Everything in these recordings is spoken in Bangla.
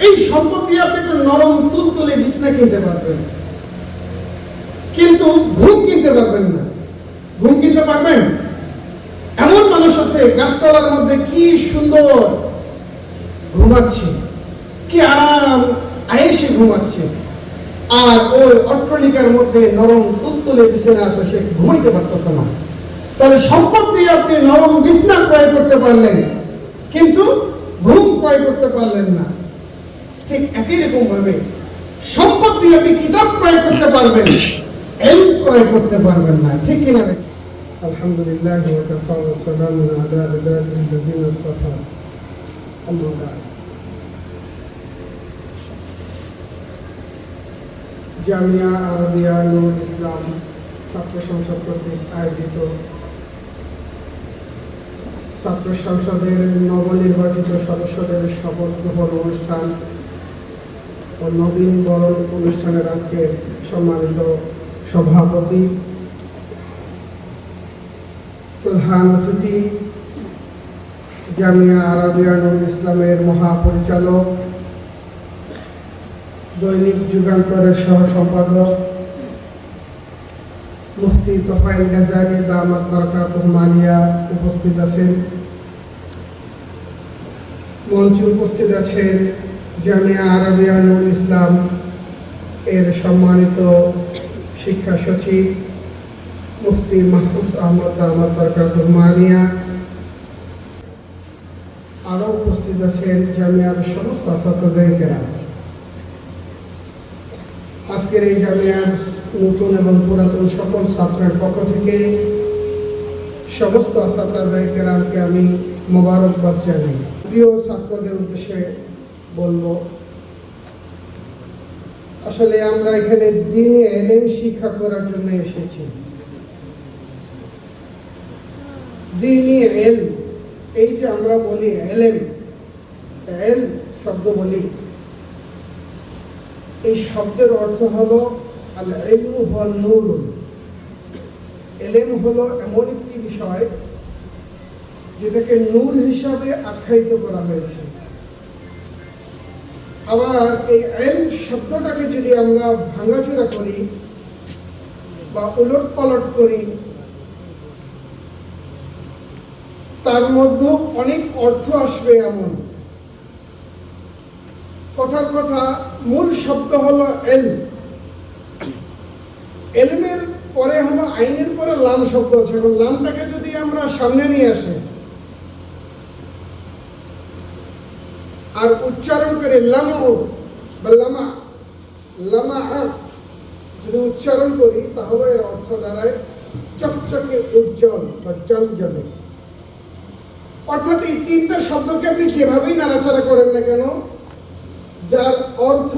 এই সম্পদ দিয়ে আপনি একটা নরম তুলতুলে বিছনা কিনতে পারবেন, কিন্তু ঘুম কিনতে পারবেন না। ঘুম কিনতে পারবেন? এমন মানুষ আছে গাছতলার মধ্যে কি সুন্দর ঘুমাচ্ছে, কি আরাম আয়েসে ঘুমাচ্ছে, আর ওই অট্টালিকার মধ্যে নরম তুলতুলে বিছানা আছে, সে ঘুমাইতে পারতেছে না। তাহলে সম্পদ দিয়ে আপনি নরম বিছনা ক্রয় করতে পারলেন, কিন্তু ঘুম ক্রয় করতে পারলেন না। ঠিক একই রকম ভাবে সম্পদ দিয়ে আপনি কিতাব ক্রয় করতে পারবেন, ইলম ক্রয় করতে পারবেন না। ঠিক কিনা? আলহামদুলিল্লাহ ওয়া কাফা ওয়া সালামুন আলা ইবাদিল্লাযিনা ইসতাফা। আম্মা বা'দ। জামিয়া আরাবিয়া নুরুল ইসলাম ছাত্র সংসদ কর্তৃক আয়োজিত ছাত্র সংসদের নবনির্বাচিত সদস্যদের শপথ গ্রহণ অনুষ্ঠান ও নবীন বরণ অনুষ্ঠানের আজকে সম্মানিত সভাপতি, প্রধান অতিথি, জামিয়া আরাবিয়া নুরুল ইসলামের মহাপরিচালক, দৈনিক যুগান্তরের সহ সম্পাদক মুফতি তোফায়েল গাজালি দামাত বারাকাতুহু মালিয়া উপস্থিত আছেন। মঞ্চে উপস্থিত আছেন জামিয়া আরাবিয়া নুরুল ইসলাম এর সম্মানিত শিক্ষা সচিব মুফতি মাহফুজ আহমদ দামাত বারাকাতুহু মালিয়া। আরও উপস্থিত আছেন জামিয়ার সমস্ত ছাত্রদের কেরাম। আজকের এই জামিয়ার নতুন এবং পুরাতন সকল ছাত্রের পক্ষ থেকে সমস্ত ছাত্রদের কেরামকে আমি মোবারকবাদ জানাই। প্রিয় ছাত্রদের উদ্দেশ্যে বলবো, আসলে আমরা এখানে দ্বীনি ইলম শিক্ষা করার জন্য এসেছি। দ্বীনি ইলম, এই যে আমরা বলি ইলম, ইলম শব্দ বলি, এই শব্দের অর্থ হলো আল ইলমু হুয়া নূরুন। ইলম হলো এমন একটি বিষয় যেটাকে নূর হিসাবে আখ্যায়িত করা হয়েছে। আবার এই ইলম শব্দটাকে যদি আমরা ভাঙাচোরা করি বা উলট পালট করি, তার মধ্যে অনেক অর্থ আসবে। এমন কথার কথা, মূল শব্দ হলো ইলম। ইলমের পরে হলো আইনের পরে লাম শব্দ আছে। এখন লামটাকে যদি আমরা সামনে নিয়ে আসি আর উচ্চারণ করে লামউ বা লামা, লামা যদি উচ্চারণ করি, তাহলে এর অর্থ দাঁড়ায় চকচকে উজ্জ্বল বা জলজলে। অর্থাৎ এই তিনটা শব্দকে আপনি যেভাবেই নাড়াচাড়া করেন না কেন, যার অর্থ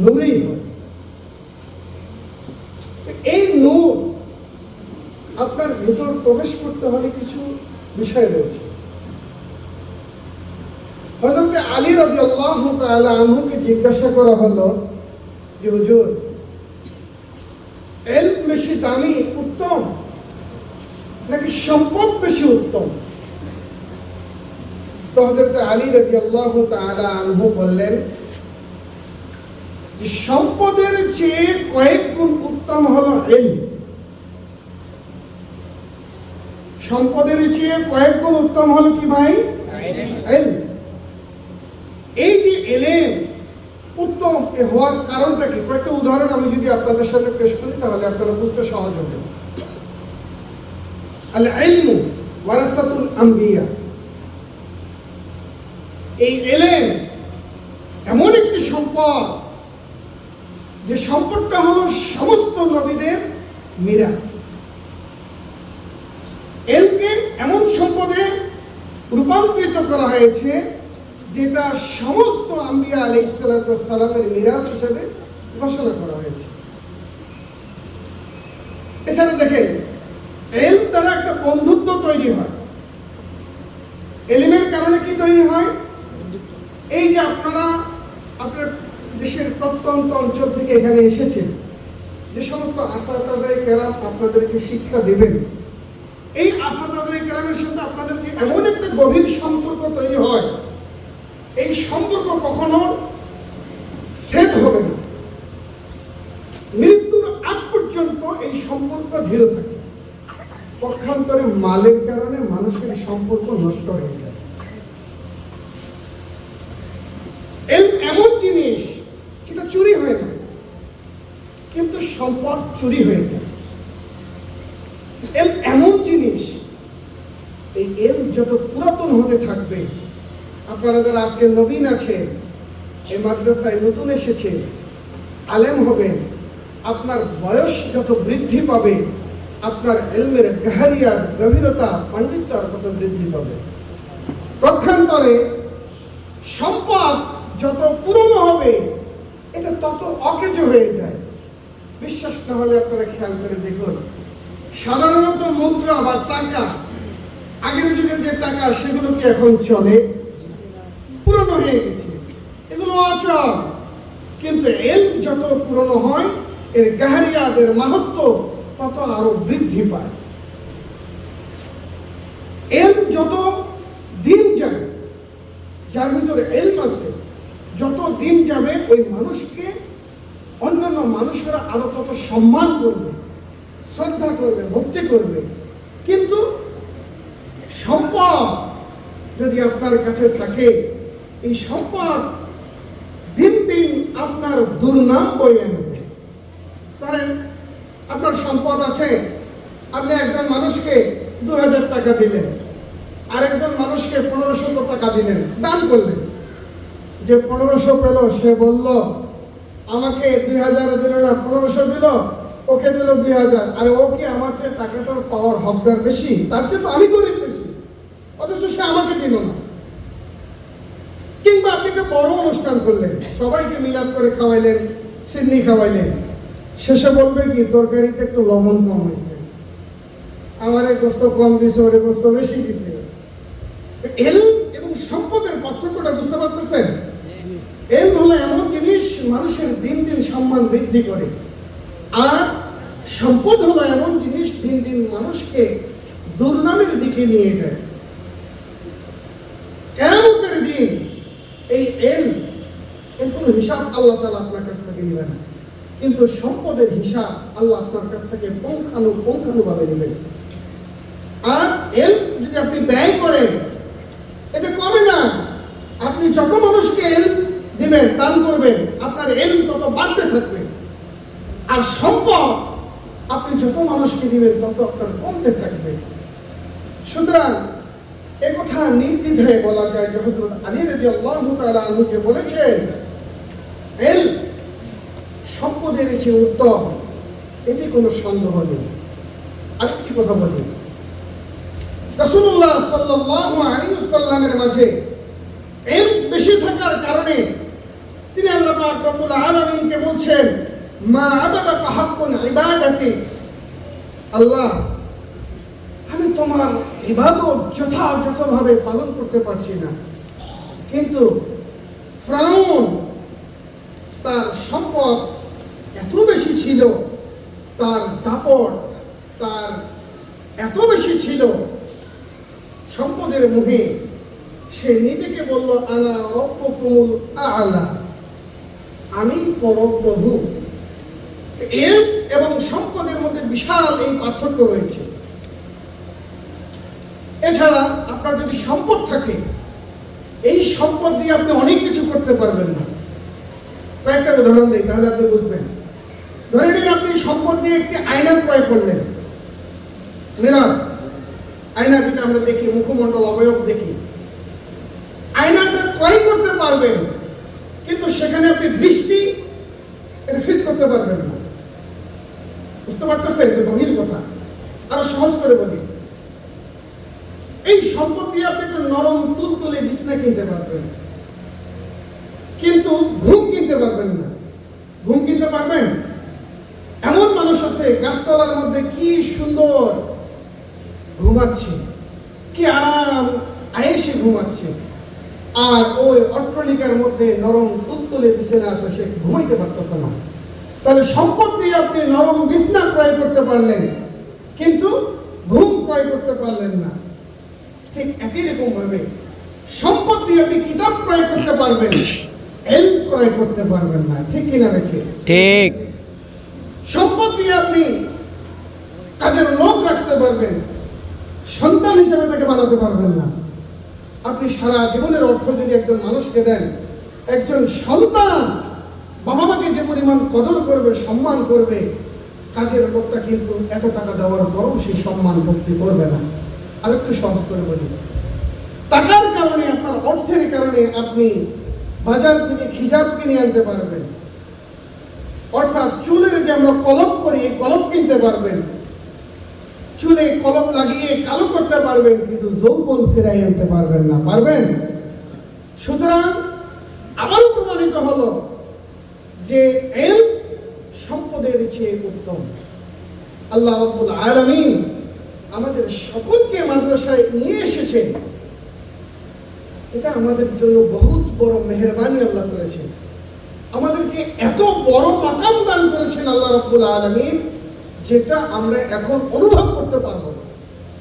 নূরই হয়। এই নূর আপনার ভিতর প্রবেশ করতে হলে কিছু বিষয় রয়েছে। হযরত আলী রাদিয়াল্লাহু তাআলা আনহুকে জিজ্ঞাসা করা হলো যে হুজুর, ইলম বেশি দামি উত্তম নাকি সম্পদ বেশি উত্তম? তো হযরত আলী রাদিয়াল্লাহু তাআলা আনহু বললেন যে সম্পদের চেয়ে কয়েক গুণ উত্তম হলো ইলম। সম্পদের চেয়ে কয়েক গুণ উত্তম হলো কি ভাই? ইলম। এই যে ইলম উত্তম হওয়ার কারণটা কি? কয়েকটা উদাহরণ আমি যদি আপনাদের সামনে পেশ করি তাহলে আপনারা বুঝতে সহজ হবে। আল ইলমু ওয়ারাসাতুল আম্বিয়া। এই ইলম এমন একটি সম্পদ যে সম্পদটা হলো সমস্ত নবীদের মিরাস। ইলমকে এমন সম্পদে রূপান্তরিত করা হয়েছে যেটা সমস্ত আম্বিয়া আলাইহিস সালাতু ওয়াস সালামের মিরাস হিসেবে ঘোষণা করা হয়েছে। এছাড়া দেখেন, ইলম দ্বারা একটা বন্ধুত্ব তৈরি হয়। ইলমের কারণে কি তৈরি হয়? এই যে আপনারা আপনার দেশের প্রত্যন্ত অঞ্চল থেকে এখানে এসেছেন, যে সমস্ত আসাতায়ে কেরাম আপনাদেরকে শিক্ষা দেবেন, এই আসাতায়ে কেরামের সাথে আপনাদের যে এমন একটা গভীর সম্পর্ক তৈরি হয়, এই সম্পর্ক কখনো ছেদ হবে না। মৃত্যুর আগ পর্যন্ত এই সম্পর্ক দৃঢ় থাকে। পক্ষান্তরে মালের কারণে মানুষের সম্পর্ক নষ্ট হয়ে যায়। এমন জিনিস সেটা চুরি হয় না, কিন্তু সম্পদ চুরি হয়ে যায়। এমন জিনিস, এই যত পুরাতন হতে থাকবে, আপনারা যারা আজকে নবীন আছে, এই মাদ্রাসায় নতুন এসেছে, আলেম হবেন, আপনার বয়স যত বৃদ্ধি পাবে, আপনার এলমের গাহারিয়ার গভীরতা পাণ্ডিত্যর তত বৃদ্ধি পাবে। পক্ষান্তরে সম্পদ যত পুরনো হবে, এটা তত অকেজ হয়ে যায়। বিশ্বাস না হলে আপনারা খেয়াল করে দেখুন, সাধারণত মুদ্রা বা টাকা, আগের যুগের যে টাকা, সেগুলো কি এখন চলে? পুরনো হয়ে গেছে, এগুলো অচল। কিন্তু যত পুরনো হয়, এর গাহারিয়াত, এর মাহাত্ম্য তত আরো বৃদ্ধি পায়। যত দিন যাবে, যার ভিতরে আছে, যত দিন যাবে, ওই মানুষকে অন্যান্য মানুষেরা আরো তত সম্মান করবে, শ্রদ্ধা করবে, ভক্তি করবে। কিন্তু সম্পদ যদি আপনার কাছে থাকে, এই সম্পদ দিন দিন আপনার দুর্নাম বয়ে আনবে। ধরেন আপনার সম্পদ আছে, আপনি একজন মানুষকে 2000 টাকা দিলেন, আরেকজন মানুষকে 1500 টাকা দিলেন, দান করলেন। যে 1500 পেল, সে বলল আমাকে 2000 দিল না, 1500 দিল, ওকে দিল 2000। আরে ও কি আমার চেয়ে টাকাটার পাওয়ার হকদার বেশি? তার চেয়ে তো আমি গরিব বেশি, অথচ সে আমাকে দিল না। কিংবা আপনি একটা বড় অনুষ্ঠান করলেন, সবাইকে মিলাদ করে খাওয়াইলেন, সিন্নি খাওয়াইলেন, শেষে বলবে কি, তরকারিতে একটু লবণ কম হয়েছে, আমারে গোস্ত কম দিছে, ওরে গোস্ত বেশি দিছে। এবং সম্পদের পার্থক্যটা বুঝতে পারতেছেন? হলো এমন জিনিস মানুষের দিন দিন সম্মান বৃদ্ধি করে, আর সম্পদ হলো এমন জিনিস দিন দিন মানুষকে দুর্নামের দিকে নিয়ে যায়। কিয়ামতের দিন এই এর কোনো হিসাব আল্লাহ তাআলা আপনার কাছ থেকে নেবেন, কিন্তু সম্পদের হিসাব আল্লাহ আপনার কাছ থেকে পুঙ্খানুপুঙ্খানুভাবে নেবেন। আর যদি আপনি ব্যয় করেন, এটা কমে না। আপনি যত মানুষকে দিবেন, দান করবেন, আপনার তত বাড়তে থাকবে। আর সম্পদ আপনি যত মানুষকে দিবেন, তত আপনার কমতে থাকবে। সুতরাং একথা নির্দ্বিধায় বলা যায় যে হযরত আলী রাদিয়াল্লাহু তাআলা আনহুকে বলেছেন, সম্পদের চেয়ে উত্তম, এতে কোনো সন্দেহ নেই। আরেকটি কথা বলি, রাসূলুল্লাহ সাল্লাল্লাহু আলাইহি ওয়াসাল্লামের মাঝে বেশি থাকার কারণে তিনি আল্লাহ পাক রব্বুল আলামিনকে বলছেন, মা আবাদাকা হাক্কুন ইবাদাতি, আল্লাহ আমি তোমার ইবাদত যথাযথভাবে পালন করতে পারছি না। কিন্তু ফিরআউন, তার সম্পদ এত বেশি ছিল, তার দাপট তার এত বেশি ছিল, সম্পদের মোহে সে নিজেকে বলল, আনা রব্বুকুমুল আ'লা, আমি পরমপ্রভু। এবং সম্পদের মধ্যে বিশাল এই পার্থক্য রয়েছে। এছাড়া আপনার যদি সম্পদ থাকে, এই সম্পদ দিয়ে আপনি অনেক কিছু করতে পারবেন না। কয়েকটা উদাহরণ দিই, তাহলে আপনি বুঝবেন। ধরে নিন আপনি সম্পদ দিয়ে একটি আয়না ক্রয় করলেন, মিরর, আয়না যেটা আমরা দেখি, মুখমণ্ডল অবয়ব দেখি, আয়নাটা ক্রয় করতে পারবেন, কিন্তু সেখানে আপনি দৃষ্টি এটা ফিট করতে পারবেন না। বুঝতে পারতেছেন? এটা গভীর কথা। আরো সহজ করে বলি, এই সম্পদ দিয়ে আপনি একটা নরম তুলতুলে বিছানা কিনতে পারবেন, কিন্তু ঘুম কিনতে পারবেন না। ঘুম কিনতে পারবেন? এমন মানুষ আছে গাছতলার মধ্যে কি সুন্দর ঘুমাচ্ছে, কি আরাম আয়েসে ঘুমাচ্ছে, আর ওই অট্টালিকার মধ্যে নরম তুলতুলে বিছানা আছে, সে ঘুমাইতে পারতেছে না। তাহলে সম্পদ দিয়ে আপনি নরম বিছানা ক্রয় করতে পারলেন, কিন্তু ঘুম ক্রয় করতে পারলেন না। ঠিক একই রকম ভাবে সম্পদ দিয়ে আপনি কিতাব ক্রয় ক্রয় করতে পারবেন, ইলম ক্রয় করতে পারবেন না। ঠিক কিনা দেখে? ঠিক। সম্পদ দিয়ে আপনি কাজের লোক রাখতে পারবেন, সন্তান হিসেবে তাকে বানাতে পারবেন না। আপনি সারা জীবনের অর্থ যদি একজন মানুষকে দেন, একজন সন্তান বাবা মাকে যে পরিমাণ কদর করবে, সম্মান করবে, কাজের লোকটা কিন্তু এত টাকা দেওয়ার পরও সেই সম্মান ভক্তি করবে না। আর একটু সহজ করে বলি, টাকার কারণে, আপনার অর্থের কারণে আপনি বাজার থেকে খিজাব কিনে আনতে পারবেন, অর্থাৎ চুলের যে আমরা কলপ করি, এই কলপ কিনতে পারবেন, চুলে কলপ লাগিয়ে কালো করতে পারবেন, কিন্তু যৌবন ফেরাই আনতে পারবেন না। পারবেন? সুতরাং আবারও প্রমাণিত হলো যে ইলম সম্পদের চেয়ে উত্তম। আল্লাহ রাব্বুল আলামিন আমাদের সকলকে মাদ্রাসায় নিয়ে এসেছেন, এটা আমাদের জন্য বহুত বড় মেহেরবানি আল্লাহ করেছেন। আমাদেরকে এত বড় মাকাম দান করেছেন আল্লাহ রাব্বুল আলামিন, যেটা আমরা এখন অনুভব করতে পারবো না।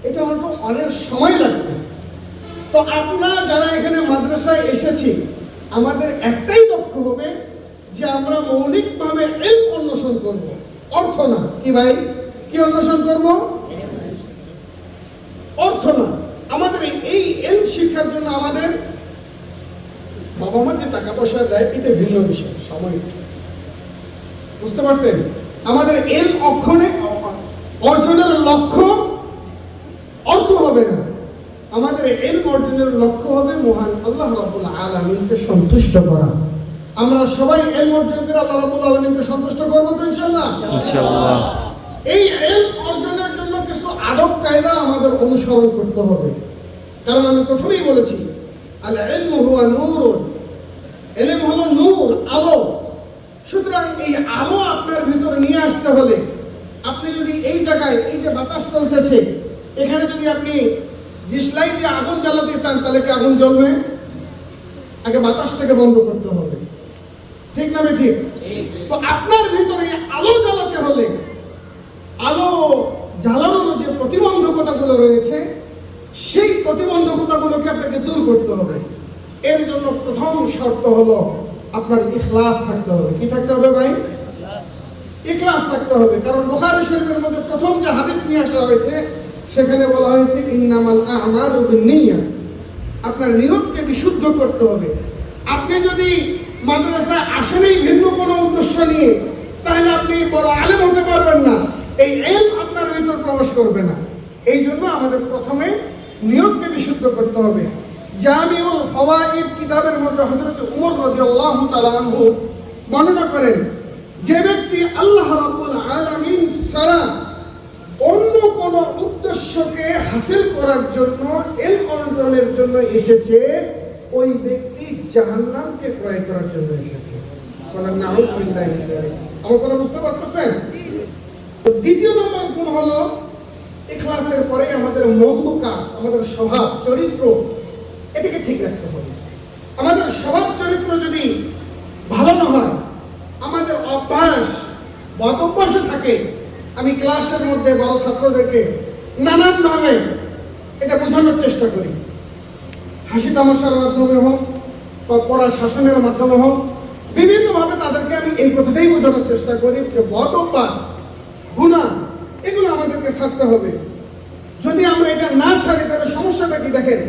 এটা হয়তো অনেক সময় লাগবে। তো আপনারা যারা এখানে মাদ্রাসায় এসেছি, আমাদের একটাই লক্ষ্য হবে যে আমরা মৌলিকভাবে ইলম অন্বেষণ করব, অর্থ না। কি ভাই, কি অন্বেষণ করব? অর্থ না। আমাদের এই ইলম শিক্ষার জন্য আমাদের বাবা মা যে টাকা পয়সা দেয়, এটা ভিন্ন বিষয়, সময়। বুঝতে পারছেন? আমাদের ইলম অর্জনের লক্ষ্য অর্থ হবে না। আমাদের ইলম অর্জনের লক্ষ্য হবে মহান আল্লাহ রাব্বুল আলামিনকে সন্তুষ্ট করা। আমরা সবাই ইলম অর্জন করে আল্লাহ রাব্বুল আলামিনকে সন্তুষ্ট করব তো ইনশাআল্লাহ? ইনশাআল্লাহ। এই ইলম অর্জনের জন্য কিছু আদব কায়দা আমাদের অনুসরণ করতে হবে। কারণ আমি প্রথমেই বলেছি, আল ইলমু হুয়া নূরুন, ইলম হলো নূর, আলো। সুতরাং এই আলো আপনার ভিতরে নিয়ে আসতে হলে আপনি যদি এই জায়গায়, এই যে বাতাস চলতেছে, এখানে যদি আপনি ডিসলাই দিয়ে আগুন জ্বালাতে চান, তাহলে কি আগুন জ্বলবে? আগে বাতাসটাকে বন্ধ করতে হবে। ঠিক না ঠিক? তো আপনার ভিতরে আলো জ্বালাতে হলে, আলো জ্বালানোর যে প্রতিবন্ধকতাগুলো রয়েছে, সেই প্রতিবন্ধকতাগুলোকে আপনাকে দূর করতে হবে। এর জন্য প্রথম শর্ত হলো আপনার ইখলাস থাকতে হবে। কি থাকতে হবে ভাই? ইখলাস থাকতে হবে। কারণ বুখারী শরীফের মধ্যে প্রথম যে হাদিস নিয়ে আসা হয়েছে, সেখানে বলা হয়েছে ইন্নামাল আ'মালু বিন্নিয়াত। আপনার নিয়তকে বিশুদ্ধ করতে হবে। আপনি যদি মাদ্রাসায় আসেনই ভিন্ন কোনো উদ্দেশ্য নিয়ে, তাহলে আপনি বড় আলেম হতে পারবেন না, এই ইলম আপনার ভিতর প্রবেশ করবে না। এই জন্য আমাদের প্রথমে নিয়তকে বিশুদ্ধ করতে হবে। জামিউল ফাওয়াইদ কিতাবের মধ্যে হযরত উমর রাদিয়াল্লাহু তাআলা আনহু বর্ণনা করেন, যে ব্যক্তি আল্লাহ রাব্বুল আলামিন ছাড়া অন্য কোন উদ্দেশ্যকে হাসিল করার জন্য, ইলম অর্জনের জন্য এসেছে, ওই ব্যক্তি জাহান্নামকে ক্রয় করার জন্য এসেছে। বলেন নাউযুবিল্লাহ। আমার কথা বুঝতে পারতেছেন? তো দ্বিতীয় নম্বর গুণ হলো, ইখলাসের পরে আমাদের মন্দ কাজ, আমাদের স্বভাব চরিত্র, এটাকে ঠিক রাখতে হবে। আমাদের স্বভাব চরিত্র যদি ভালো না হয়, আমাদের অভ্যাস বদ অভ্যাসে থাকে, আমি ক্লাসের মধ্যে বড় ছাত্রদেরকে নানানভাবে এটা বোঝানোর চেষ্টা করি, হাসি তামাশার মাধ্যমে হোক বা কড়া শাসনের মাধ্যমে হোক, বিভিন্নভাবে তাদেরকে আমি এই কথাটাই বোঝানোর চেষ্টা করি যে বদ অভ্যাস, গুনাহ, এগুলো আমাদেরকে ছাড়তে হবে। যদি আমরা এটা না ছাড়ি, তাহলে সমস্যাটা কি দেখেন,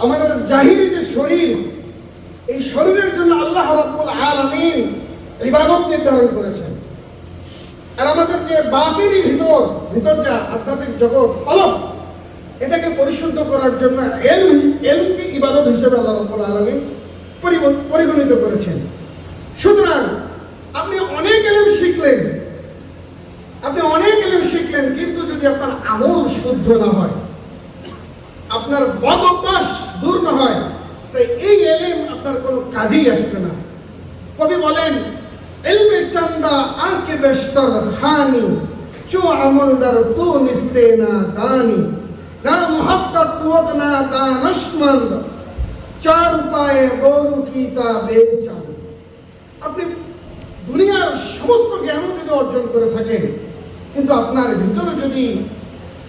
আমাদের জাহিরি যে শরীর, এই শরীরের জন্য আল্লাহ রাব্বুল আলামিন ইবাদত নির্ধারণ করেছেন। আর আমাদের যে বাতিনি ভিতর যা আধ্যাত্মিক জগৎ, কলব, এটাকে পরিশুদ্ধ করার জন্য ইলমকে ইবাদত হিসেবে আল্লাহ রাব্বুল আলামিন পরিগণিত করেছেন। সুতরাং আপনি অনেক ইলম শিখলেন, কিন্তু যদি আপনার আমল শুদ্ধ না হয়, আপনার বদ অভ্যাস দূর না হয়, তাই এই ইলম আপনার কোনো কাজেই আসবে না। কবি বলেন, ইলমে চন্দা আঁকে বেশতর খানি, চো আমলদার তু নিস্তে না দানি, না মুহাক্কাক তুত না দানশমন্দ, চার উপায়ে গরু কিতা বেচান। আপনি দুনিয়ার সমস্ত জ্ঞান যদি অর্জন করে থাকেন, কিন্তু আপনার ভিতরে যদি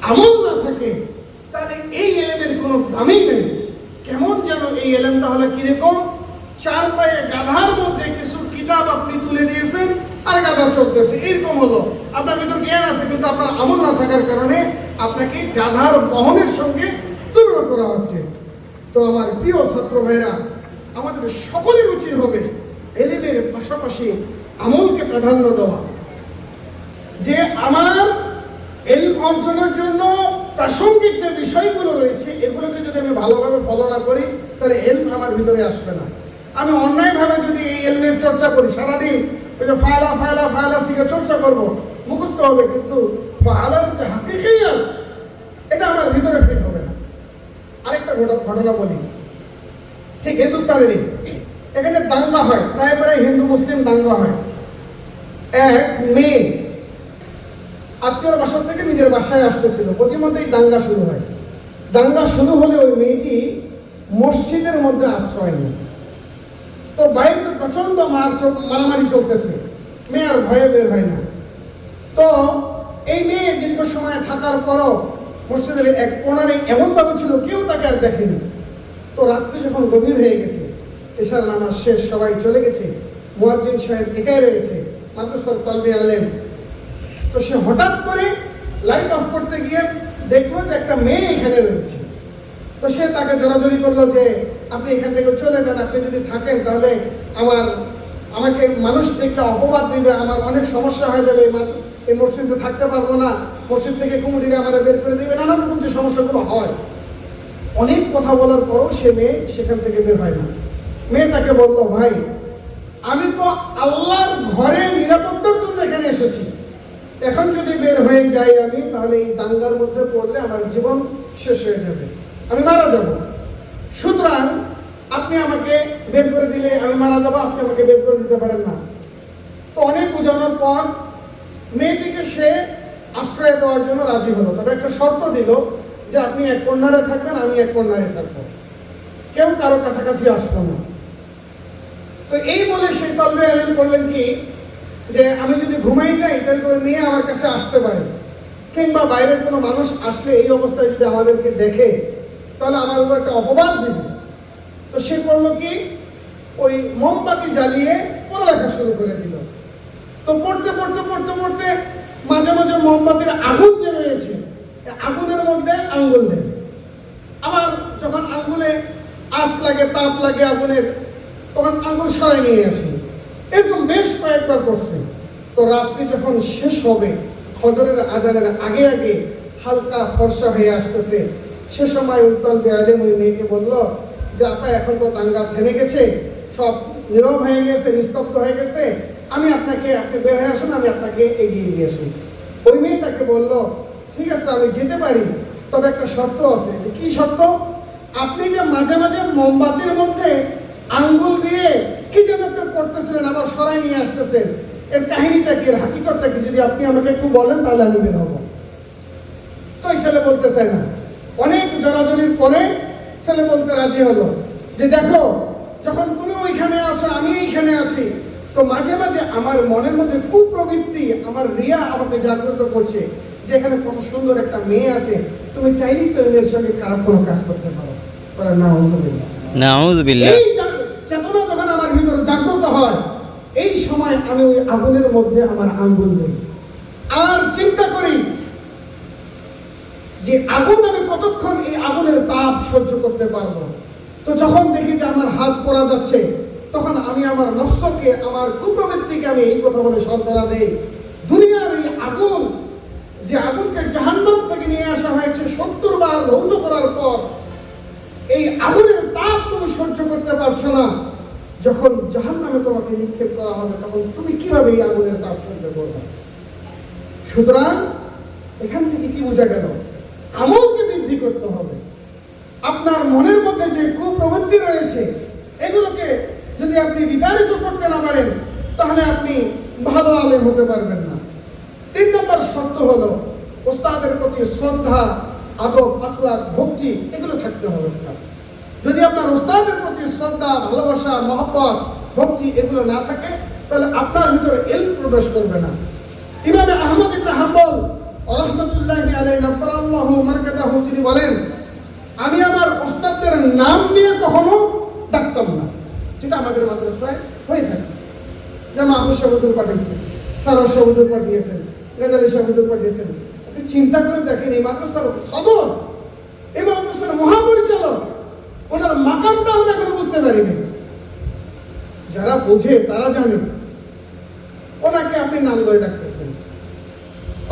আমল না থাকে, তাহলে এই ইলমের কোনো দামই নেই। কেমন যেন এই এলেমটা হলো কিরকম, চার পায়ে গাধার মধ্যে কিছু কিতাব আপনি তুলে দিয়েছেন আর গাধা চলতেছে, এরকম হলো। আপনার ভিতর জ্ঞান আছে কিন্তু আপনার আমল না থাকার কারণে আপনাকে গাধার বহনের সঙ্গে তুলনা করা হচ্ছে। তো আমার প্রিয় ছাত্র ভাইরা, আমাদের সকলের উচিত হবে এলেমের পাশাপাশি আমলকে প্রাধান্য দেওয়া। যে আমার এলম অর্জনের জন্য প্রাসঙ্গিক যে বিষয়গুলো রয়েছে এগুলোকে যদি আমি ভালোভাবে ফলো না করি তাহলে এলম আমার ভিতরে আসবে না। আমি অন্যায়ভাবে যদি এই এলমের চর্চা করি, সারাদিন ওই যে ফায়লা ফায়লা ফায়লা শিখে চর্চা করবো, মুখস্থ হবে, কিন্তু ফায়লার যে হাকিকিয়াত এটা আমার ভিতরে ফিট হবে না। আরেকটা ঘটনা বলি, ঠিক হিন্দুস্তানেরই, এখানে দাঙ্গা হয়, প্রায় প্রায় হিন্দু মুসলিম দাঙ্গা হয়। এক মেয়ে আত্মীয়র বাসা থেকে নিজের বাসায় আসতেছিল, প্রতিমধ্যেই দাঙ্গা শুরু হয়। দাঙ্গা শুরু হলে ওই মেয়েটি মসজিদের মধ্যে আশ্রয় নেয়। তো বাইরে প্রচন্ড মারামারি চলতেছে, মেয়ে আর ভয়ে বের হয় না। তো এই মেয়ে দীর্ঘ সময় থাকার পরও মসজিদের এক কোণারে এমনভাবে ছিল কেউ তাকে আর দেখেনি। তো রাত্রি যখন গভীর হয়ে গেছে, এশার নামাজ শেষ, সবাই চলে গেছে, মুয়াজ্জিন সাহেব একাই রয়েছে, মাদ্রাসার তালবে আলেম। তো সে হঠাৎ করে লাইট অফ করতে গিয়ে দেখলো যে একটা মেয়ে এখানে রয়েছে। তো সে তাকে জোরাজোরি করলো যে আপনি এখান থেকে চলে যান, আপনি যদি থাকেন তাহলে আমাকে মানুষ দেখলে অপবাদ দিবে, আমার অনেক সমস্যা হয়ে যাবে, এই মসজিদে থাকতে পারবো না, মসজিদ থেকে কুমুরিরা আমাদের বের করে দিবে, নানা রকম যে সমস্যাগুলো হয়। অনেক কথা বলার পরও সে মেয়ে সেখান থেকে বের হয় না। মেয়ে তাকে বলল, ভাই আমি তো আল্লাহর ঘরে নিরাপত্তার জন্য এখানে এসেছি, এখন যদি বের হয়ে যাই আমি, তাহলে এই দাঙ্গার মধ্যে পড়লে আমার জীবন শেষ হয়ে যাবে, আমি মারা যাব। সুতরাং আপনি আমাকে বের করে দিলে আমি মারা যাবো, আপনি আমাকে বের করে দিতে পারেন না। তো অনেক বোঝানোর পর মেয়েটিকে সে আশ্রয় দেওয়ার জন্য রাজি হলো, তবে একটা শর্ত দিল যে আপনি এক কর্নারে থাকবেন, আমি এক কর্নারে থাকবো, কেউ কারো কাছাকাছি আসবো না। তো এই বলে সে তলবে আলেম করলেন কি, যে আমি যদি ঘুমাই যাই তাহলে ওই মেয়ে আমার কাছে আসতে পারে, কিংবা বাইরের কোনো মানুষ আসলে এই অবস্থায় যদি আমাদেরকে দেখে তাহলে আমার উপর একটা অপবাদ দিবে। তো সে করলো কি, ওই মোমবাতি জ্বালিয়ে পড়ালেখা শুরু করে দিল। তো পড়তে পড়তে পড়তে পড়তে মাঝে মাঝে মোমবাতির আগুন যে রয়েছে আগুনের মধ্যে আঙ্গুল দেয়, আবার যখন আঙ্গুলে আঁচ লাগে, তাপ লাগে আগুনের, তখন আঙ্গুল সরাই নিয়ে আসে। এরকম বেশ কয়েকবার করছে। তো রাত্রি যখন শেষ হবে, ফজরের আজানের আগে আগে হালকা ফর্সা হয়ে আসতেছে, সে সময় তলবে আলেম ওই মেয়েকে বলল যে আপা এখন তো দাঙ্গা থেমে গেছে, সব নীরব হয়ে গেছে, নিস্তব্ধ হয়ে গেছে, আপনি বের হয়ে আসুন, আমি আপনাকে এগিয়ে দিয়ে আসি। ওই মেয়ে তাকে বলল, ঠিক আছে আমি যেতে পারি, তবে একটা শর্ত আছে। কি শর্ত? আপনি যে মাঝে মাঝে মোমবাতির মধ্যে আঙ্গুল দিয়ে কি যেন একটা করতেছিলেন, আবার সরাই নিয়ে আসতেছেন, এর কাহিনীটা কি, এর হাকিকতটা কি, যদি আপনি আমাকে একটু বলেন তাহলে আমি বের হবো। তো এই ছেলে বলতে চায় না। অনেক জোরাজোরির পরে ছেলে বলতে রাজি হলো যে দেখো, যখন তুমি ওইখানে আছো আমি এইখানে আছি, তো মাঝে মাঝে আমার মনের মধ্যে কুপ্রবৃত্তি, আমার রিয়া আমাকে জাগ্রত করছে যে এখানে কত সুন্দর একটা মেয়ে আছে, তুমি চাইলেই তো এর সঙ্গে খারাপ কোনো কাজ করতে পারো। নাউযুবিল্লাহ। এই চেতনা যখন আমার ভিতরে জাগ্রত হয়, এই সময় আমি ওই আগুনের মধ্যে আমার আঙ্গুল দিই আর চিন্তা করি যে আগুন আমি কতক্ষণ এই আগুনের তাপ সহ্য করতে পারবো। তো যখন দেখি যে আমার হাত পড়া যাচ্ছে, তখন আমি আমার নফসকে, আমার কুপ্রবৃত্তিকে আমি এই কথা বলে সান্ত্বনা দেই, দুনিয়ার এই আগুন, যে আগুনকে জাহান্নাম থেকে নিয়ে আসা হয়েছে 70 বার ধৌত করার পর, এই আগুনের তাপ তুমি সহ্য করতে পারছো না, যখন জাহান্নামে তোমাকে নিক্ষেপ করা হবে তখন তুমি কিভাবে এই আগুনের তাপ সহ্য করবে? সুতরাং এখান থেকে কি বোঝা গেল? আমলকে বৃদ্ধি করতে হবে। আপনার মনের মধ্যে যে কুপ্রবৃত্তি রয়েছে এগুলোকে যদি আপনি বিতাড়িত করতে না পারেন তাহলে আপনি ভালো আলেম হতে পারবেন না। 3 নম্বর শর্ত হলো ওস্তাদের প্রতি শ্রদ্ধা, আদব, আখলাক, ভক্তি এগুলো থাকতে হবে। যদি আপনার ওস্তাদের প্রতি শ্রদ্ধা, ভালোবাসা, মহব্বত, ভক্তি এগুলো না থাকে তাহলে আপনার ভিতরে ইলম প্রবেশ করবে না। ইমাম আহমদ ইবনে হাম্বল রাহমাতুল্লাহি আলাইহি নাফরাল্লাহু মারকাতাহু তিনি বলেন, আমি আমার ওস্তাদদের ওস্তাদের নাম নিয়ে কখনো ডাকতাম না, যেটা আমাদের মাদ্রাসায় হয়ে থাকে। যেমন আবু সাহুদুর পাঠিয়েছেন, সারা সাহুদুর পাঠিয়েছেন, গাজালি সাহুদুর পাঠিয়েছেন। আপনি চিন্তা করে দেখেন, এই মাদ্রাসার সদর, এই মাদ্রাসার মহাপরিচালক, ওনার মাকামটা আমরা এখনো বুঝতে পারিনি। যারা বোঝে তারা জানে ওনাকে আপনি নাম ধরে ডাকতেছেন।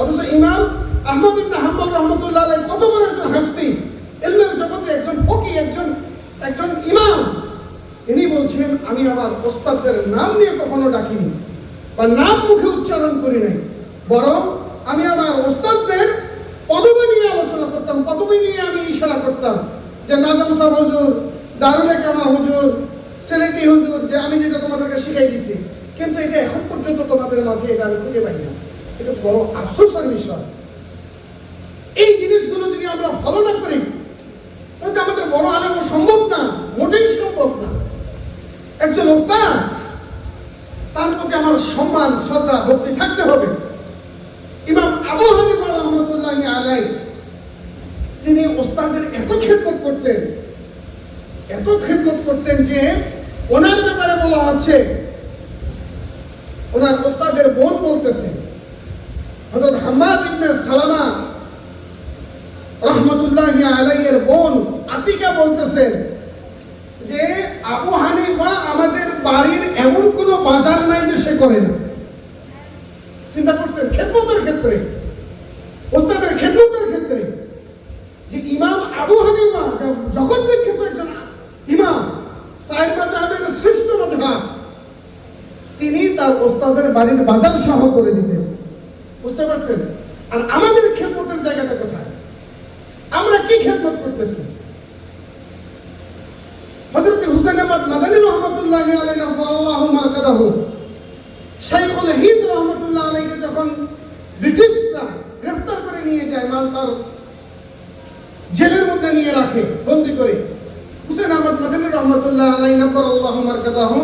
অথচ ইমাম আহমদ ইবনে হাম্বল রাহমাতুল্লাহ আলাইহি কত বড় একজন হাস্তি, ইলমের জগতে একজন ফকি, একজন ইমাম। ইনি বলছেন, আমি আমার ওস্তাদের নাম নিয়ে কখনো ডাকিনি বা নাম মুখে উচ্চারণ করি নাই, বরং আমি আমার ওস্তাদের পদবি নিয়ে আলোচনা করতাম, পদবি নিয়ে আমি ইশারা করতাম যে নাজম সাহেব হুজুর, দারুল কামা হুজুর, সেলেটি হুজুর, যে আমি যেটা তোমাদেরকে শিখাই দিছি। কিন্তু এটা এখন পর্যন্ত তোমাদের মাঝে এটা আমি খুঁজে পাই না। এটা বড় আফসোসের বিষয়। এই জিনিসগুলো যদি আমরা ফলো না করি তাহলে আমাদের বড় আলেম সম্ভব না, মোটেই সম্ভব না। একজন ওস্তাদ, তার প্রতি আমার সম্মান, শ্রদ্ধা, ভক্তি থাকতে হবে। ইমাম আবু হানিফা রাহমাতুল্লাহি আলাইহি তিনি ওস্তাদের এত খেদমত করতেন যে ওনার ব্যাপারে বলা হচ্ছে, ওনার ওস্তাদের বোন বলতেছেন, হযরত হাম্মাদ ইবনে সালামা রাহমাতুল্লাহি আলাইহির বোন আতিকা বলতেছেন যে আবু হানিফা আমাদের বাড়ির এমন কোনো বাজার নাই যে সে করে না। চিন্তা করছেন, খেদমতের ক্ষেত্রে, ওস্তাদের খেদমতের ক্ষেত্রে, যে ইমাম আবু হানিফা যখন বিখ্যাত একজন ইমাম, সাইদ মাযহাবের শ্রেষ্ঠ মাযহাব, তিনি তার ওস্তাদের বাড়ির বাজার সহ করে দিতেন। বুঝতে পারছেন? আর আমাদের খেদমতের জায়গাটা কোথায়? আমরা কি খেদমত করতেছি? হযরত হুসাইন আহমদ মাদানী রাহমাতুল্লাহি আলাইহি নাফারাল্লাহু মারকাদাহু, শাইখুল হিন্দ রাহমাতুল্লাহ আলাইহিকে যখন ব্রিটিশরা গ্রেফতার করে নিয়ে যায়, মালতার জেলের মধ্যে নিয়ে রাখে বন্দী করে, হুসাইন আহমদ মাদানী রাহমাতুল্লাহ আলাইহি নাফারাল্লাহু মারকাদাহু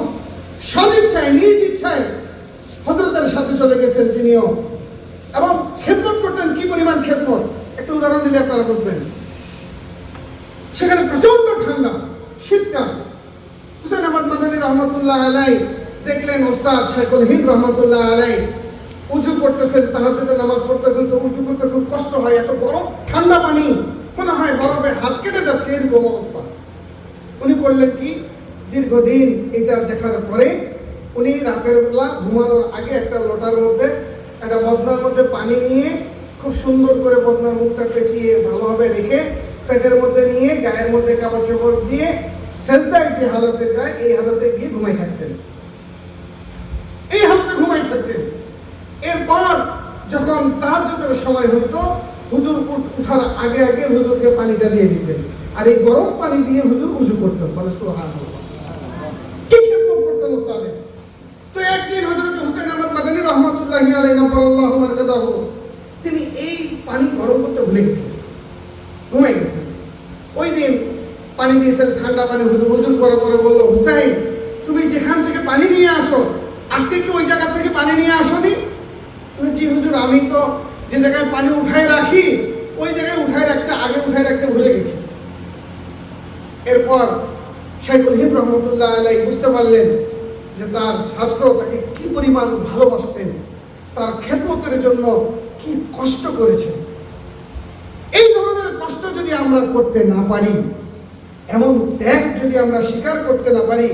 সদিচ্ছায়, নিজ ইচ্ছায় হযরতের সাথে চলে গেছেন তিনিও, এবং খেদমত করতেন। কি পরিমাণ খেদমত, একটা উদাহরণ দিলে আপনারা বুঝবেন। সেখানে প্রচন্ড ঠান্ডা, শীতকাল। হুসাইন আহমদ মাদানী রাহমাতুল্লাহ আলাইহি দেখলেন ওস্তাদ শাইখুল হিন্দ রাহমাতুল্লাহ আলাইহি উযু করতেছেন, তাহাজ্জুদের নামাজ পড়তেছেন, তো উযু করতে খুব কষ্ট হয়, এত গরম ঠান্ডা পানি, মনে হয় গরমে হাত কেটে যাচ্ছে, এরকম অবস্থা। উনি করলেন কি, দীর্ঘদিন এটা দেখার পরে উনি রাতের বেলা ঘুমানোর আগে একটা লোটার মধ্যে, একটা বদনার মধ্যে পানি নিয়ে খুব সুন্দর করে বদনার মুখটা পেঁচিয়ে ভালোভাবে রেখে পেটের মধ্যে নিয়ে গায়ের মধ্যে কাপড় চোপড় দিয়ে সেজদায় যে হালতে যায়, এই হালতে গিয়ে ঘুমাই থাকতেন, এই হালতে ঘুমাই থাকতেন। এরপর যখন তাহাজ্জুদের সময় হইতো, হুজুর উঠার আগে আগে হুজুরকে পানিটা দিয়ে দিতেন, আর এই গরম পানি দিয়ে হুজুর উযু করতেন। বলে সুবহানাল্লাহ, কি খেদমত করতেন ওস্তাদের। তো একদিন হযরত হুসাইন আহমদ মাদানী রাহমাতুল্লাহি আলাইহি নাফারাল্লাহু মারকাদাহু তিনি এই পানি গরম করতে ভুলে গেছেন, ঘুমাই গেছেন। ওই দিন পানি দিয়েছেন, ঠান্ডা পানি। হুজুর উযু করার পরে বলল, হুসাইন তুমি যেখান থেকে পানি নিয়ে আসো, আজকে কি ওই জায়গা থেকে পানি নিয়ে আসোনি? জি হুজুর, আমি তো যে জায়গায় পানি উঠায় রাখি ওই জায়গায় উঠায় রাখতে ভুলে গেছি। এরপর শাইখুল হিন্দ রাহমাতুল্লাহ আলাইহি বুঝতে পারলেন যে তার ছাত্র তাকে কি পরিমাণ ভালোবাসতেন, তার খেদমতের জন্য কি কষ্ট করেছে। এই ধরনের কষ্ট যদি আমরা করতে না পারি, এমন ত্যাগ যদি আমরা স্বীকার করতে না পারি,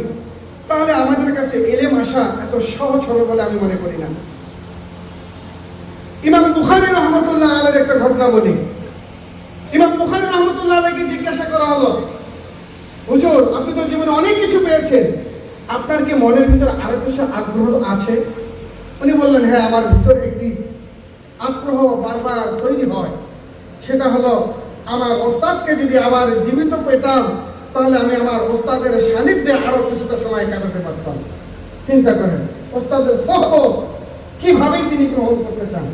তাহলে আমাদের কাছে ইলম আসা এত সহজ হবে বলে আমি মনে করি না। ইমাম বুখারী রাহমাতুল্লাহ আলাইহির একটা ঘটনা বলি। ইমাম বুখারী রাহমাতুল্লাহ আলাইহিকে জিজ্ঞাসা করা হলো, হুজুর আপনি তো জীবনে অনেক কিছু পেয়েছেন, আপনার কি মনের ভিতর আরো কিছু আগ্রহ আছে? উনি বললেন, হ্যাঁ, আমার ভিতরে একটি আগ্রহ বারবার তৈরি হয়, সেটা হলো আমার ওস্তাদকে যদি আবার জীবিত পেতাম তাহলে আমি আমার ওস্তাদের সান্নিধ্যে আরো কিছুটা সময় কাটাতে পারতাম। চিন্তা করেন ওস্তাদের সহবত কিভাবে তিনি গ্রহণ করতে চান।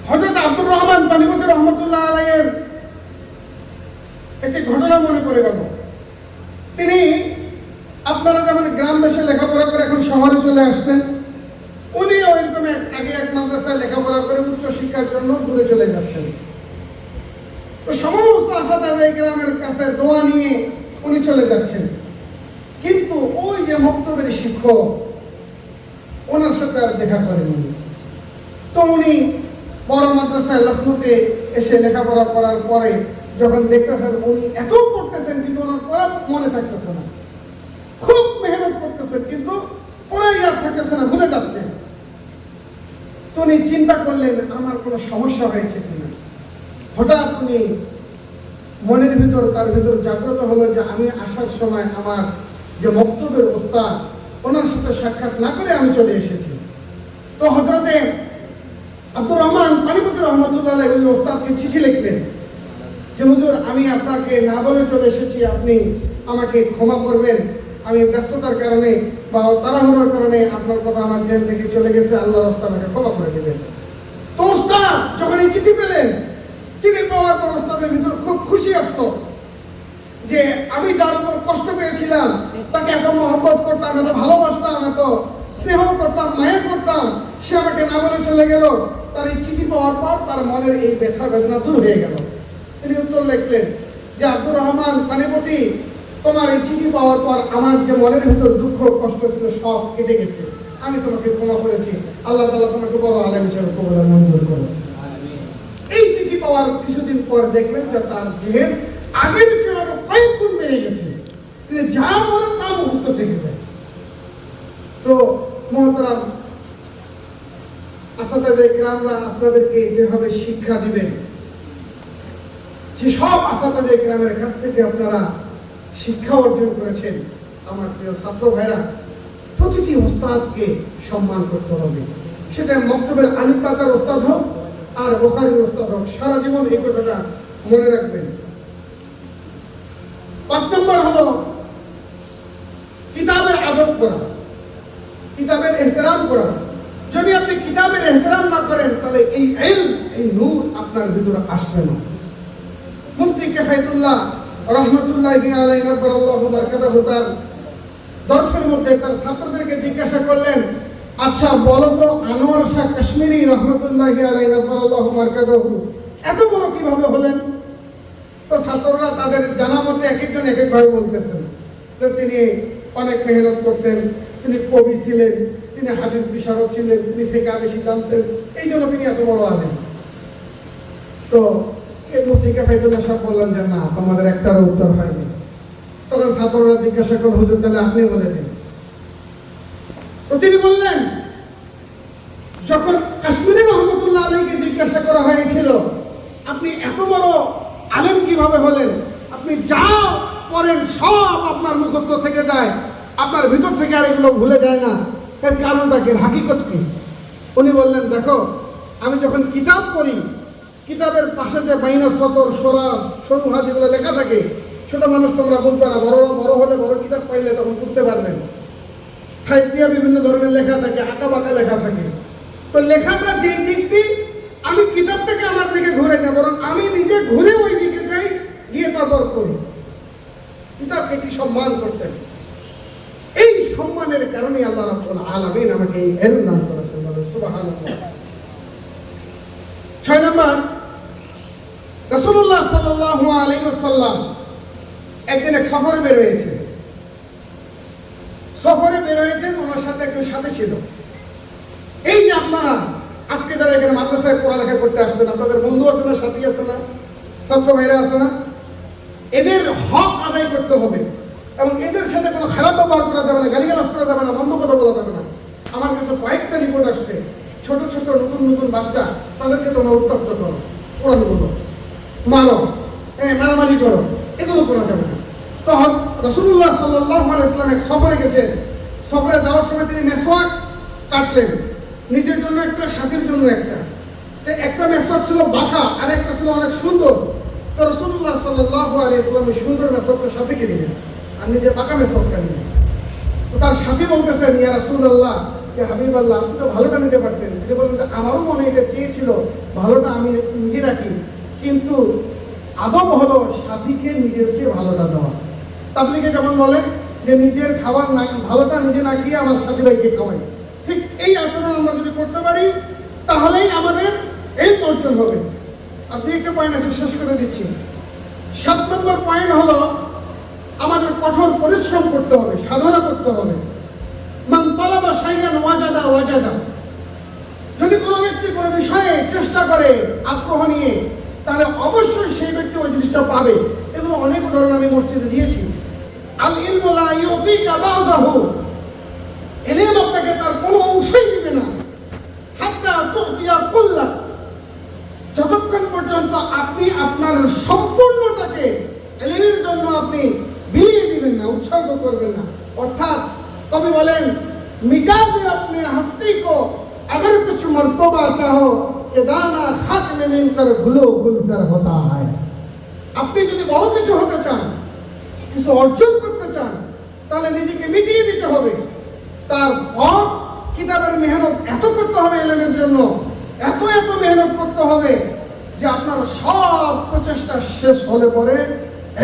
হযরত আব্দুর রহমান পানিপতি রহমতুল্লাহ আলাইহির একটি ঘটনা মনে পড়ে গেল। তিনি, আপনারা যেমন গ্রাম দেশে লেখাপড়া করে এখন শহরে চলে আসছেন, উনি ওইরকম আগে এক মাদ্রাসায় লেখাপড়া করে উচ্চ শিক্ষার জন্য দূরে চলে যাচ্ছেন। তো সমস্ত আসাদায়ে কেরামের কাছে দোয়া নিয়ে উনি চলে যাচ্ছেন, কিন্তু ওই যে মক্তবের শিক্ষক ওনার সাথে আর দেখা করেনি। তো উনি বড় মাদ্রাসায় লখনৌতে এসে লেখাপড়া করার পরে যখন দেখতেছেন উনি এত পড়তেছেন কিন্তু ওনার পড়া মনে থাকতেছে না, খুব মেহনত করতেছেন কিন্তু ওরাই আর থাকতেছে না, ভুলে যাচ্ছে। তো উনি চিন্তা করলেন আমার কোনো সমস্যা হয়েছে কিনা। হঠাৎ উনি মনের ভিতর তার ভিতর জাগ্রত হলো যে আমি আসার সময় আমার যে মক্তবের ওস্তাদ ওনার সাথে সাক্ষাৎ না করে আমি চলে এসেছি। তো হযরতে আব্দুর রহমান পানিপতি রহমতুল্লাহ আলাইহি ওই ওস্তাদকে চিঠি লিখলেন যে হুজুর আমি আপনাকে না বলে চলে এসেছি, আপনি আমাকে ক্ষমা করবেন, আমি ব্যস্ততার কারণে বা তাড়াহুড়োর কারণে আপনার কথা আমার জেন থেকে চলে গেছে, আল্লাহর রাস্তায় আমাকে ক্ষমা করে দেবেন। তো ওস্তাদ যখন এই চিঠি পেলেন, চিঠি পাওয়ার পর ওস্তাদের ভিতর খুব খুশি আসতো যে আমি যার উপর কষ্ট পেয়েছিলাম তাকে এত মহব্বত করতাম, এত ভালোবাসতাম, এত স্নেহ করতাম, মায়া করতাম, সে আমাকে না বলে চলে গেল। তার এই চিঠি পাওয়ার পর তার মনের এই ব্যথা বেদনা দূর হয়ে গেল। তিনি উত্তর লিখলেন যে আব্দুর রহমান পানিপতি, তোমার এই চিঠি পাওয়ার পর আমার যে মনের ভিতর দুঃখ কষ্ট ছিল সব কেটে গেছে, আমি তোমাকে ক্ষমা করেছি, আল্লাহ তাআলা তোমাকে বড় আলেম হিসেবে কবুল আর মঞ্জুর করো। এই চিঠি পাওয়ার কিছুদিন পর দেখলেন যে তার জেহেন আগের চেয়ে আরো কয়েক গুণ বেড়ে গেছে, তিনি যা বলেন তা মুখস্থ থেকে যায়। তো মুহতারাম আসাদায়ে কেরামরা আপনাদেরকে যেভাবে শিক্ষা দিবেন, যে সব আসাদায়ে কেরামের কাছ থেকে আপনারা শিক্ষা অর্জন করেছেন, আমার প্রিয় ছাত্র ভাইরা, প্রতিটি ওস্তাদকে সম্মান করতে হবে। সেটা মক্তবের আলিফ পাতার ওস্তাদ হোক আর বুখারীর ওস্তাদ হোক, সারা জীবন এই কথাটা মনে রাখবেন। 5 নম্বর হলো কিতাবের আদব করা, কিতাবের ইহতিরাম করা। যদি আপনি কিতাবের ইহতিরাম না করেন তাহলে এই ইলম, এই নূর আপনার ভিতরে আসবে না। মুফতি কিফায়াতুল্লাহ রাহমাতুল্লাহি আলাইহি নাফারাল্লাহু বারাকাতুহু তার দর্শের মধ্যে তার ছাত্রদেরকে জিজ্ঞাসা করলেন, আচ্ছা বলো তো আনোয়ার শাহ কাশ্মীরি রাহমাতুল্লাহি আলাইহি নাফারাল্লাহু বারাকাতুহু এত বড় কিভাবে হলেন? তো ছাত্ররা তাদের জানা মতে এক একজন এক এক ভাবে বলতেছেন যে তিনি অনেক মেহনত করতেন, তিনি কবি ছিলেন, তিনি হাদিস বিশারদ ছিলেন, তিনি ফিকহ বেশি জানতেন, এই জন্য তিনি এত বড় আলেম। তো মুফতি কিফায়াতুল্লাহ সাহেব বললেন যে না, তোমাদের একটারও উত্তর হয়নি। তখন ছাত্ররা জিজ্ঞাসা করল, হুজুর তাহলে আপনি বলে দিন। তো তিনি বললেন, যখন কাশ্মীরি রহমতুল্লাহ আলাইহিকে জিজ্ঞাসা করা হয়েছিল আপনি এত বড় আলেম কিভাবে হলেন, আপনি যা পড়েন সব আপনার মুখস্থ থেকে যায়, আপনার ভিতর থেকে আর এগুলো ভুলে যায় না, এর কারণটা কি, হাকিকত কি? উনি বললেন, দেখো আমি যখন কিতাব পড়ি, কিতাবের পাশে যে বাইনা সতর সোরা সরু হাজ এগুলো লেখা থাকে, ছোট মানুষ তোমরা বুঝবে না, বড় হলে বড় কিতাব পাইলে তখন বুঝতে পারবেন। সাইড দিয়ে বিভিন্ন ধরনের লেখা থাকে, আঁকা বাঁকা লেখা থাকে। তো লেখাটা যেই দিক দিয়ে আমি কিতাবটাকে আমার দিকে ঘুরে না, বরং আমি নিজে ঘুরে ওই দিকে যাই, গিয়ে তারপর পড়ি। কিতাবকে কি সম্মান করতেন, এই সম্মানের কারণে আল্লাহ রাব্বুল আলামিন আমাকে এই ইলম দান করেছেন, বলেন সুবহানাল্লাহ। 6 নম্বর, রাসূলুল্লাহ সাল্লাল্লাহু আলাইহি ওয়াসাল্লাম একদিন এক সফরে বের হয়েছেন। ওনার সাথে একজন সাথে ছিল। এই যে আপনারা আজকে যারা এখানে মাদ্রাসায় পড়ালেখা করতে আসছেন, আপনাদের বন্ধু আছে না, সাথী আছে না, ছাত্র ভাইরা আছে না, এদের হক আদায় করতে হবে এবং এদের সাথে কোনো খারাপ ব্যবহার করা যাবে না, গালিগালাজ করা যাবে না, মন্দ কথা বলা যাবে না। আমার কাছে কয়েকটা রিপোর্ট আসছে, ছোট ছোট নতুন বাচ্চা, তাদেরকে তোমরা উত্তপ্ত করো, কোরআন বলো, মারো, মারামারি করো, এগুলো করা যাবে না। তখন রাসূলুল্লাহ সাল্লাল্লাহু আলাইহি ওয়াসাল্লাম এক সফরে গেছেন। সফরে যাওয়ার সময় তিনি মেসওয়াক কাটলেন, নিজের জন্য একটা, সাথীর জন্য একটা। একটা মেসওয়াক ছিল বাঁকা আর একটা ছিল অনেক সুন্দর। তো রাসূলুল্লাহ সাল্লাল্লাহু আলাইহি ওয়াসাল্লাম সুন্দর মেসওয়াকটা সাথীকে দিলেন আর নিজে বাঁকা মেসওয়াকটা নিলেন। তো তার সাথী বলতেছেন, ইয়া রাসূলুল্লাহ, ইয়া হাবিবাল্লাহ, আপনি তো ভালোটা নিতে পারতেন। তিনি বলেন যে আমারও মনে এটা চেয়েছিল ভালোটা আমি নিজে রাখি, কিন্তু আদব হলো সাথীকে নিজের চেয়ে ভালোটা দেওয়া। তাবলীগে যেমন বলেন যে নিজের খাবার না, ভালোটা নিজে না খেয়ে আমার সাথী ভাইকে খাওয়াই, ঠিক এই আচরণ আমরা যদি করতে পারি তাহলেই আমাদের এই অর্জন হবে। আর দুই একটা পয়েন্ট আছে, শেষ করে দিচ্ছি। 7 নম্বর পয়েন্ট হলো আমাদের কঠোর পরিশ্রম করতে হবে, সাধনা করতে হবে। মান তালাবা শাইআন ওয়াজাদা ওয়াজাদা। যদি কোনো ব্যক্তি কোনো বিষয়ে চেষ্টা করে আগ্রহ নিয়ে, তাহলে অবশ্যই সেই ব্যক্তি ওই জিনিসটা পাবে। এবং অনেক উদাহরণ আমি মসজিদে দিয়েছি। আল ইলমু লা ইউতিকা বাযাহু। ইলম আপনাকে তার কোনো অংশই দিবে না। হাত্তা তুতিয়া কুল্লা। যতক্ষণ পর্যন্ত আপনি আপনার সম্পূর্ণটাকে ইলমের জন্য আপনি বিলিয়ে দিবেন না, উৎসর্গ করবেন না। অর্থাৎ কবি বলেন, মিজাজে আপনি হস্তি কো अगर कुछ मर्तबा चाहो कि दाना खाक में मिलकर गुलो गुलजार होता है। আপনি যদি বড় কিছু হতে চান, কিছু অর্জন করতে চান, তাহলে নিজেকে মিটিয়ে দিতে হবে। তারপর কিতাবের মেহনত এত করতে হবে ইলমের জন্য, এত মেহনত করতে হবে যে আপনার সব প্রচেষ্টা শেষ হলে পরে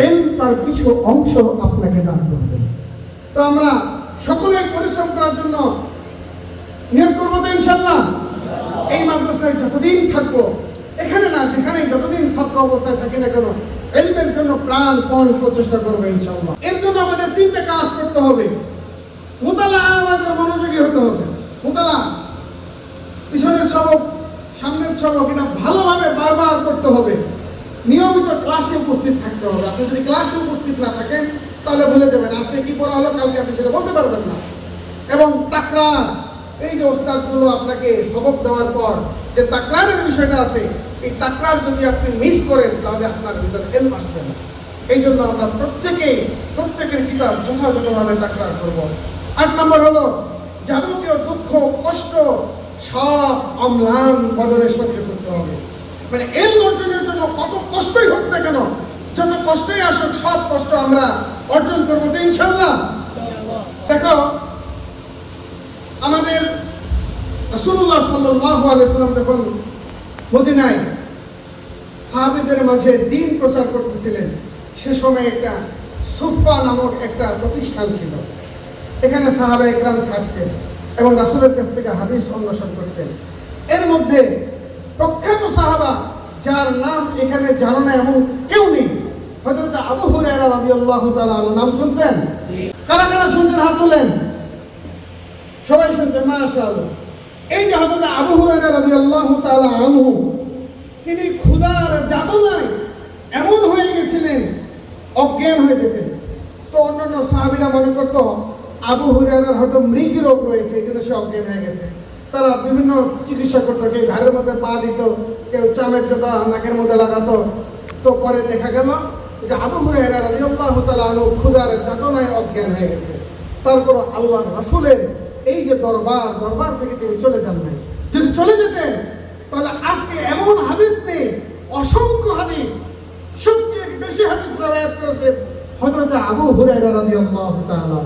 ইলম তার কিছু অংশ আপনাকে দান করবে। তো আমরা সকলে পরিশ্রম করার জন্য নিয়োগ করবো তো ইনশাল্লাহ। এই মাদ্রাসায় যতদিন থাকবো, এখানে না যেখানে যতদিন ছাত্র অবস্থায় থাকি না কেন, ইলমের জন্য প্রাণপণ প্রচেষ্টা করবো ইনশাল্লাহ। এর জন্য আমাদের 3টা কাজ করতে হবে। মুতালা, আমাদের মনোযোগী হতে হবে। মুতালা, পিছনের সবক সামনের সবক, এটা ভালোভাবে বারবার করতে হবে। নিয়মিত ক্লাসে উপস্থিত থাকতে হবে। আপনি যদি ক্লাসে উপস্থিত না থাকেন তাহলে ভুলে যাবেন, আজকে কি পড়া হলো কালকে আপনি সেটা বলতে পারবেন না। এবং তাকরার, এই যে ওস্তাদগুলো আপনাকে সবক দেওয়ার পর যে তাকরারের বিষয়টা আছে, এই তাকরার যদি আপনি মিস করেন তাহলে আপনার ভিতরে ইলম আসবে না। এই জন্য আমরা প্রত্যেকের কিতাব যথাযথভাবে তাকরার করব। 8 নম্বর হলো যাবতীয় দুঃখ কষ্ট সব অম্লান বদলে সহ্য করতে হবে। মানে ইলম অর্জনের জন্য কত কষ্টই হোক না কেন, যত কষ্টই আসুক, সব কষ্ট আমরা অর্জন করবো তো ইনশাল্লাহ। দেখো, আমাদের রাসূলুল্লাহ সাল্লাল্লাহু আলাইহি ওয়াসাল্লাম যখন মদিনায় সাহাবীদের মাঝে দ্বীন প্রচার করতেছিলেন, সে সময় একটা সুফা নামক একটা প্রতিষ্ঠান ছিল। এখানে সাহাবায়ে কেরাম থাকতেন এবং রাসূলের কাছ থেকে হাদিস অন্বেষণ করতেন। এর মধ্যে প্রখ্যাত সাহাবা যার নাম এখানে জানো না এমন কেউ নেই, হযরত আবু হুরায়রা রাদিয়াল্লাহু তাআলা আনহু। নাম শুনছেন? কারা কারা শুনছেন হাত তোলেন। সবাই শুনছেন, মাশাআল্লাহ। এই যে হযরত আবু হুরায়রা রাদিয়াল্লাহু তাআলা আনহু, তিনি ক্ষুধার যাতনায় এমন হয়ে গেছিলেন, অজ্ঞান হয়ে যেতেন। তো অন্যান্য সাহাবীরা মনে করত আবু হুরায়রার হয়তো মৃগী রোগ রয়েছে, এই জন্য সে অজ্ঞান হয়ে গেছে। তারা বিভিন্ন চিকিৎসা করতো, কেউ ঘাড়ের মধ্যে পা দিত, কেউ চামের জোতা নাকের মধ্যে লাগাতো। তো পরে দেখা গেল যে আবু হুরায়রা রাদিয়াল্লাহু তাআলা আনহু ক্ষুধার যাতনায় অজ্ঞান হয়ে গেছে। তারপর আল্লাহর রাসূলের এই যে দরবার থেকে তিনি চলে যান নাই। যদি চলে যেতেন তাহলে আজকে এমন হাদিস নেই, অসংখ্য হাদিস, সবচেয়ে বেশি হাদিস রওয়ায়াত করেছেন হযরত আবু হুরায়রা রাদিয়াল্লাহু তাআলা।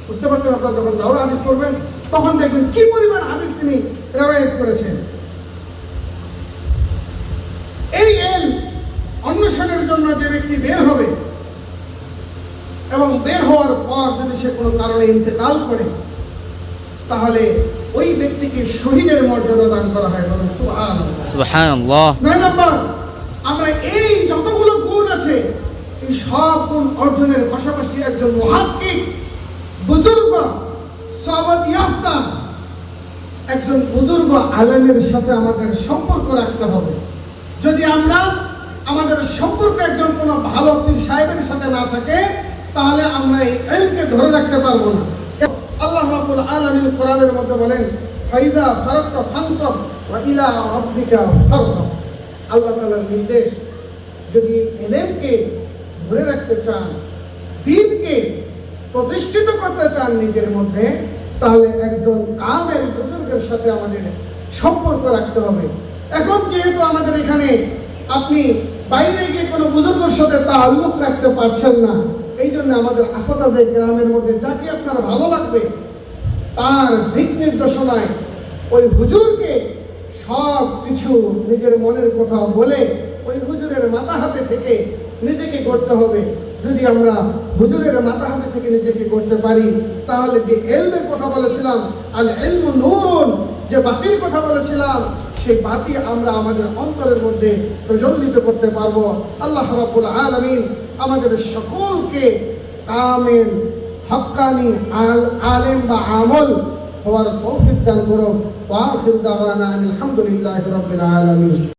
বুঝতে পারছেন? আপনারা যখন দাওরা হাদিস করবেন তখন দেখবেন কি পরিমাণ হাদিস তিনি রওয়ায়াত করেছেন। এই ইলম অন্বেষণের জন্য যে ব্যক্তি বের হবে এবং বের হওয়ার পর যদি সে কোনো কারণে ইন্তেকাল করে, তাহলে ওই ব্যক্তিকে শহীদের মর্যাদা দান করা হয়। বলেন সুবহানাল্লাহ। সুবহানাল্লাহ। 9 নম্বর, আমরা এই যতগুলো গুণ আছে এই সব গুণ অর্জনের পাশাপাশি একজন মুহাক্কিক, বুজুর্গ, সওয়াব ইয়াফতা, একজন বুজুর্গ আলেমের সাথে আমাদের সম্পর্ক রাখতে হবে। যদি আমরা আমাদের সম্পর্ক একজন কোনো ভালো পীর সাহেবের সাথে না থাকে, তাহলে আমরা এই ইলমকে ধরে রাখতে পারবো না। আল্লাহ রাব্বুল আলামিন কোরআনের মধ্যে বলেন, ফাইজা ফারাগতা ফানসাব ওয়া ইলা রাব্বিকা ফারগাব। আল্লাহ তাআলার নির্দেশ, যদি ইলমকে ধরে রাখতে চান, দ্বীনকে প্রতিষ্ঠিত করতে চান নিজের মধ্যে, তাহলে একজন কামেল বুজুর্গের সাথে আমাদের সম্পর্ক রাখতে হবে। এখন যেহেতু আমাদের এখানে আপনি বাইরে গিয়ে কোনো বুজুর্গের সাথে তাআল্লুক রাখতে পারছেন না, এই জন্য আমাদের আসাদায়ে কেরামের মধ্যে যাকে আপনার ভালো লাগবে তার দিক নির্দেশনায় ওই হুজুরকে সব কিছু নিজের মনের কথা বলে ওই হুজুরের মাথা হাতে থেকে নিজেকে করতে হবে। যদি আমরা হুজুরের মাথা হাতে থেকে নিজেকে করতে পারি, তাহলে যে ইলমের কথা বলেছিলাম, আল ইলমু নূরুন, যে বাতির কথা বলেছিলাম, সেই বাতি আমরা আমাদের অন্তরের মধ্যে প্রজ্বলিত করতে পারবো। আল্লাহ রাব্বুল আলামিন আমাদের সকলকে কামেল, হক্কানি, আলেম বা আমল হওয়ার তৌফিক দান করুন। ওয়া আখিরু দাওয়ানা আলহামদুলিল্লাহি রাব্বিল আলামিন।